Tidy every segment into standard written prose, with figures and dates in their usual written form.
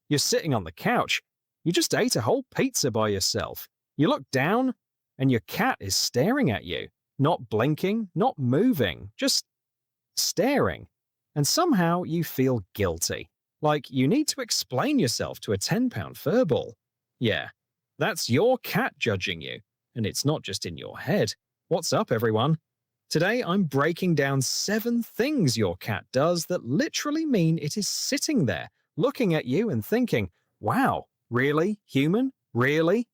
You're sitting on the couch. You just ate a whole pizza by yourself. You look down, and your cat is staring at you, not blinking, not moving, just staring. And somehow you feel guilty, like you need to explain yourself to a 10-pound furball. Yeah, that's your cat judging you, and it's not just in your head. What's up, everyone? Today I'm breaking down 7 things your cat does that literally mean it is sitting there, looking at you and thinking, wow, really? Human? Really?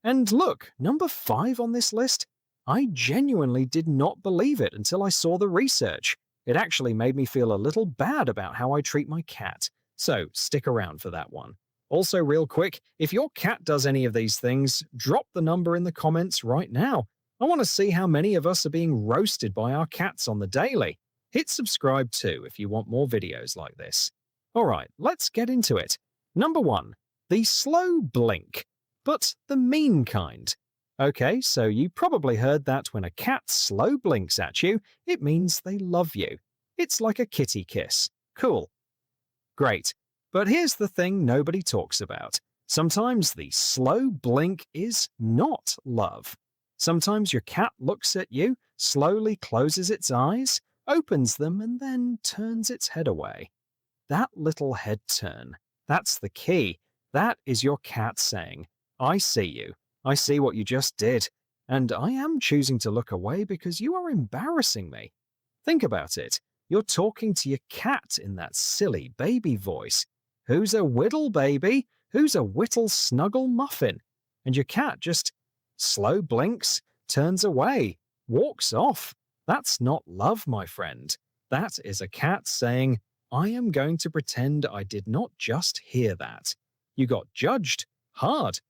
And look, number 5 on this list, I genuinely did not believe it until I saw the research. It actually made me feel a little bad about how I treat my cat. So stick around for that one. Also, real quick, if your cat does any of these things, drop the number in the comments right now. I want to see how many of us are being roasted by our cats on the daily. Hit subscribe too if you want more videos like this. Alright, let's get into it. Number 1. The slow blink, but the mean kind. Okay, so you probably heard that when a cat slow blinks at you, it means they love you. It's like a kitty kiss. Cool. Great. But here's the thing nobody talks about. Sometimes the slow blink is not love. Sometimes your cat looks at you, slowly closes its eyes, opens them, and then turns its head away. That little head turn, that's the key. That is your cat saying, I see you. I see what you just did, and I am choosing to look away because you are embarrassing me. Think about it. You're talking to your cat in that silly baby voice. Who's a whittle baby? Who's a whittle snuggle muffin? And your cat just slow blinks, turns away, walks off. That's not love, my friend. That is a cat saying, I am going to pretend I did not just hear that. You got judged. Hard.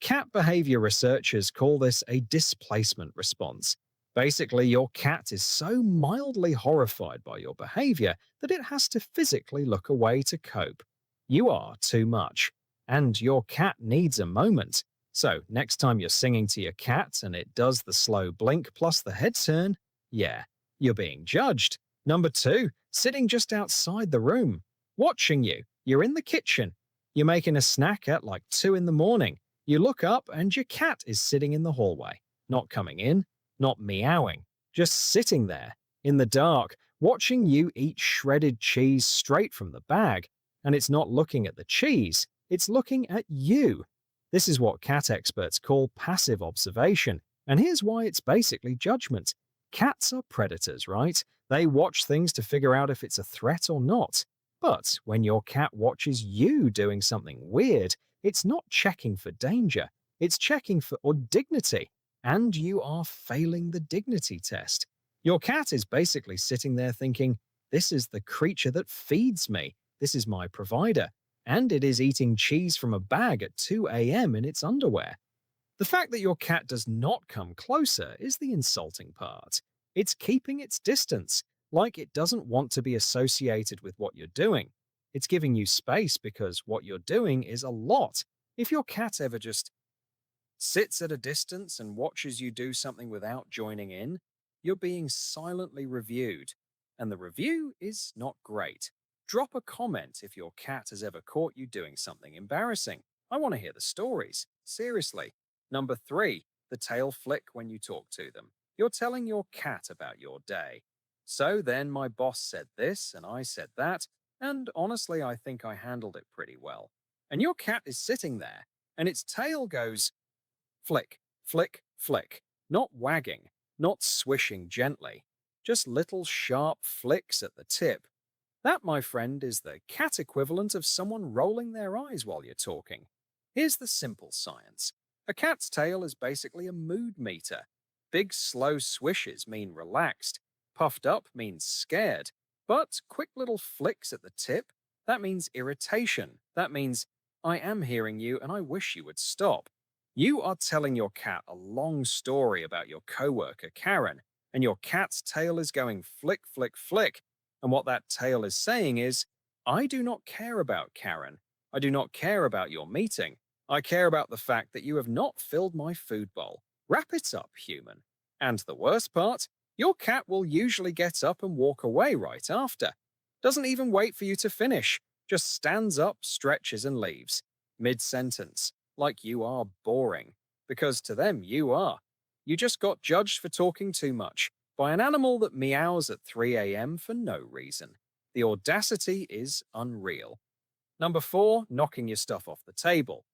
Cat behavior researchers call this a displacement response. Basically, your cat is so mildly horrified by your behavior that it has to physically look away to cope. You are too much, and your cat needs a moment. So, next time you're singing to your cat and it does the slow blink plus the head turn, yeah, you're being judged. Number 2, sitting just outside the room, watching you. You're in the kitchen. You're making a snack at like 2 in the morning. You look up and your cat is sitting in the hallway, not coming in, not meowing, just sitting there, in the dark, watching you eat shredded cheese straight from the bag. And it's not looking at the cheese, it's looking at you. This is what cat experts call passive observation, and here's why it's basically judgment. Cats are predators, right? They watch things to figure out if it's a threat or not. But when your cat watches you doing something weird, it's not checking for danger, it's checking for dignity, and you are failing the dignity test. Your cat is basically sitting there thinking, this is the creature that feeds me, this is my provider, and it is eating cheese from a bag at 2 a.m. in its underwear. The fact that your cat does not come closer is the insulting part. It's keeping its distance, like it doesn't want to be associated with what you're doing. It's giving you space because what you're doing is a lot. If your cat ever just sits at a distance and watches you do something without joining in, you're being silently reviewed. And the review is not great. Drop a comment if your cat has ever caught you doing something embarrassing. I want to hear the stories. Seriously. Number 3, the tail flick when you talk to them. You're telling your cat about your day. So then my boss said this and I said that, and honestly I think I handled it pretty well. And your cat is sitting there, and its tail goes flick, flick, flick. Not wagging, not swishing gently. Just little sharp flicks at the tip. That, my friend, is the cat equivalent of someone rolling their eyes while you're talking. Here's the simple science. A cat's tail is basically a mood meter. Big, slow swishes mean relaxed. Puffed up means scared. But quick little flicks at the tip, that means irritation. That means, I am hearing you and I wish you would stop. You are telling your cat a long story about your coworker, Karen, and your cat's tail is going flick, flick, flick. And what that tail is saying is, I do not care about Karen. I do not care about your meeting. I care about the fact that you have not filled my food bowl. Wrap it up, human. And the worst part, your cat will usually get up and walk away right after. Doesn't even wait for you to finish. just stands up, stretches, and leaves, mid sentence, like you are boring. Because to them, you are. You just got judged for talking too much by an animal that meows at 3 a.m. for no reason. The audacity is unreal. Number 4, knocking your stuff off the table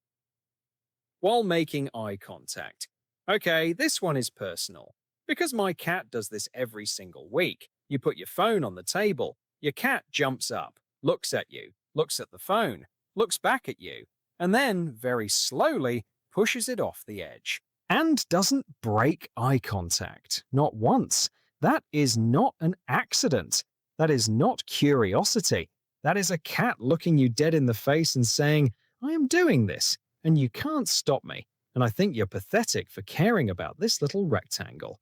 while making eye contact. Okay, this one is personal. Because my cat does this every single week. You put your phone on the table, your cat jumps up, looks at you, looks at the phone, looks back at you, and then, very slowly, pushes it off the edge. And doesn't break eye contact. Not once. That is not an accident. That is not curiosity. That is a cat looking you dead in the face and saying, I am doing this, and you can't stop me, and I think you're pathetic for caring about this little rectangle.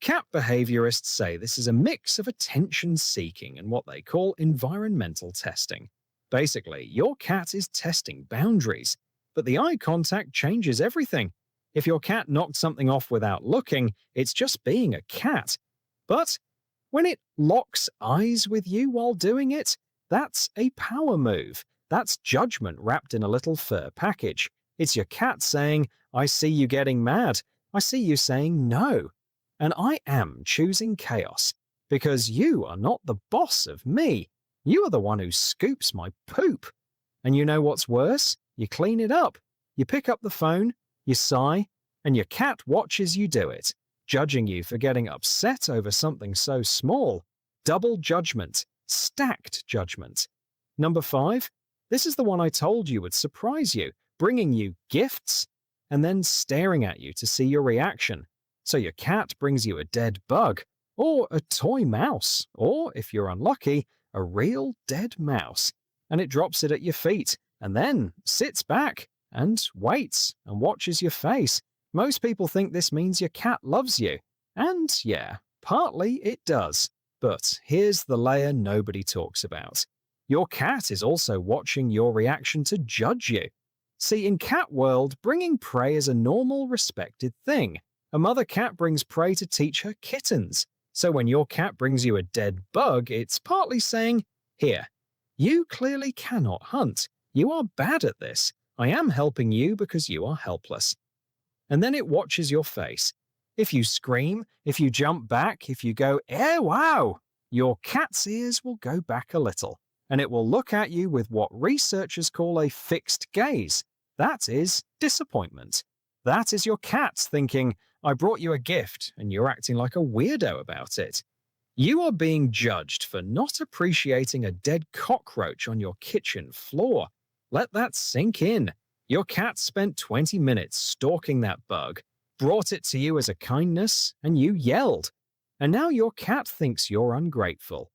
Cat behaviorists say this is a mix of attention seeking and what they call environmental testing. Basically, your cat is testing boundaries, but the eye contact changes everything. If your cat knocked something off without looking, it's just being a cat. But when it locks eyes with you while doing it, that's a power move. That's judgment wrapped in a little fur package. It's your cat saying, I see you getting mad. I see you saying no. And I am choosing chaos, because you are not the boss of me. You are the one who scoops my poop. And you know what's worse? You clean it up. You pick up the phone, you sigh, and your cat watches you do it, judging you for getting upset over something so small. Double judgment. Stacked judgment. Number 5. This is the one I told you would surprise you, bringing you gifts and then staring at you to see your reaction. So your cat brings you a dead bug, or a toy mouse, or, if you're unlucky, a real dead mouse, and it drops it at your feet, and then sits back and waits and watches your face. Most people think this means your cat loves you. And yeah, partly it does. But here's the layer nobody talks about. Your cat is also watching your reaction to judge you. See, in cat world, bringing prey is a normal, respected thing. A mother cat brings prey to teach her kittens. So when your cat brings you a dead bug, it's partly saying, here, you clearly cannot hunt. You are bad at this. I am helping you because you are helpless. And then it watches your face. If you scream, if you jump back, if you go, wow, your cat's ears will go back a little, and it will look at you with what researchers call a fixed gaze. That is disappointment. That is your cat thinking, I brought you a gift, and you're acting like a weirdo about it. You are being judged for not appreciating a dead cockroach on your kitchen floor. Let that sink in. Your cat spent 20 minutes stalking that bug, brought it to you as a kindness, and you yelled. And now your cat thinks you're ungrateful.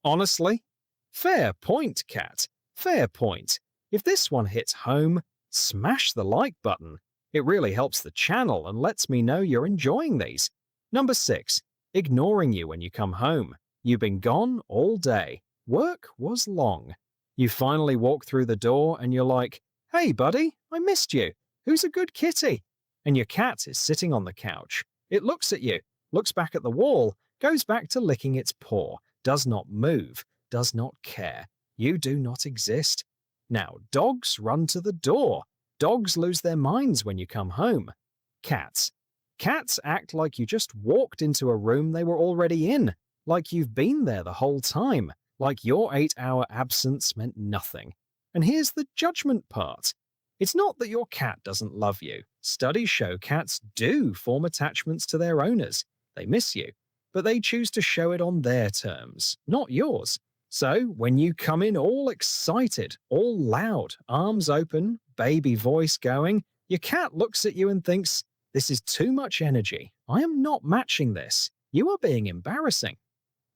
Honestly? Fair point, cat. Fair point. If this one hits home, smash the like button. It really helps the channel and lets me know you're enjoying these. Number 6. Ignoring you when you come home. You've been gone all day. Work was long. You finally walk through the door and you're like, hey buddy, I missed you. Who's a good kitty? And your cat is sitting on the couch. It looks at you, looks back at the wall, goes back to licking its paw, does not move, does not care. You do not exist. Now, dogs run to the door. Dogs lose their minds when you come home. Cats. Cats act like you just walked into a room they were already in, like you've been there the whole time, like your 8-hour absence meant nothing. And here's the judgment part. It's not that your cat doesn't love you. Studies show cats do form attachments to their owners. They miss you, but they choose to show it on their terms, not yours. So when you come in all excited, all loud, arms open, baby voice going, your cat looks at you and thinks, this is too much energy. I am not matching this. You are being embarrassing.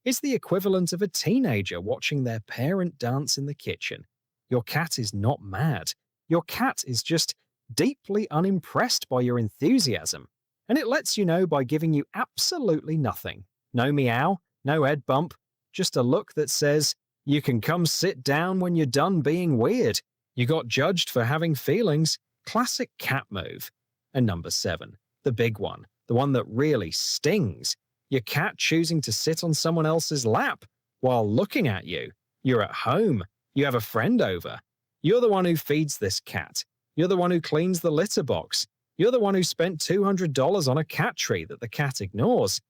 It's the equivalent of a teenager watching their parent dance in the kitchen. Your cat is not mad. Your cat is just deeply unimpressed by your enthusiasm. And it lets you know by giving you absolutely nothing. No meow, no head bump, just a look that says, you can come sit down when you're done being weird. You got judged for having feelings. Classic cat move. And number 7, the big one, the one that really stings. Your cat choosing to sit on someone else's lap while looking at you. You're at home. You have a friend over. You're the one who feeds this cat. You're the one who cleans the litter box. You're the one who spent $200 on a cat tree that the cat ignores.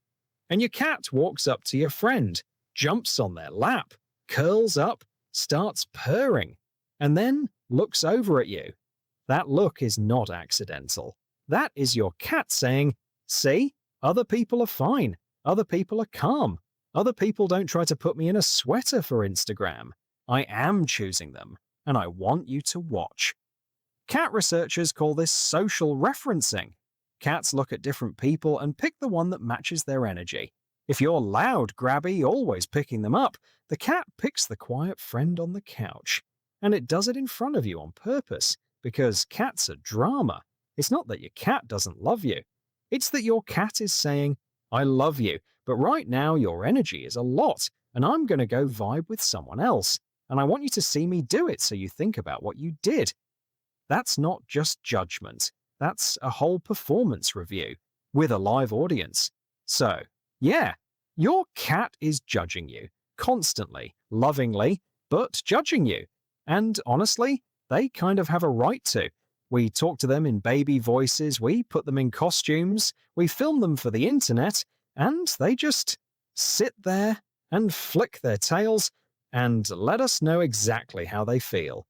And your cat walks up to your friend, jumps on their lap, curls up, starts purring, and then looks over at you. That look is not accidental. That is your cat saying, "See, other people are fine. Other people are calm. Other people don't try to put me in a sweater for Instagram. I am choosing them, and I want you to watch." Cat researchers call this social referencing. Cats look at different people and pick the one that matches their energy. If you're loud, grabby, always picking them up, the cat picks the quiet friend on the couch. And it does it in front of you on purpose, because cats are drama. It's not that your cat doesn't love you. It's that your cat is saying, "I love you, but right now your energy is a lot, and I'm going to go vibe with someone else. And I want you to see me do it so you think about what you did." That's not just judgment. That's a whole performance review with a live audience. So, yeah, your cat is judging you constantly, lovingly, but judging you. And honestly, they kind of have a right to. We talk to them in baby voices, we put them in costumes, we film them for the internet, and they just sit there and flick their tails and let us know exactly how they feel.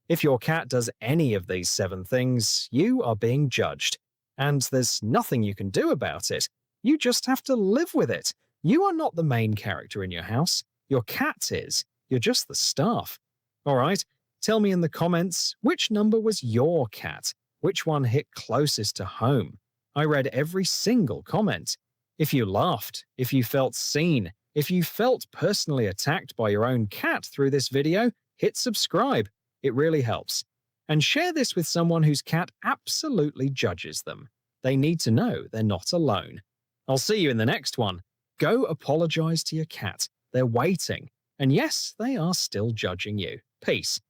If your cat does any of these 7 things, you are being judged. And there's nothing you can do about it. You just have to live with it. You are not the main character in your house. Your cat is. You're just the staff. Alright, tell me in the comments, which number was your cat? Which one hit closest to home? I read every single comment. If you laughed, if you felt seen, if you felt personally attacked by your own cat through this video, hit subscribe. It really helps. And share this with someone whose cat absolutely judges them. They need to know they're not alone. I'll see you in the next one. Go apologize to your cat. They're waiting. And yes, they are still judging you. Peace.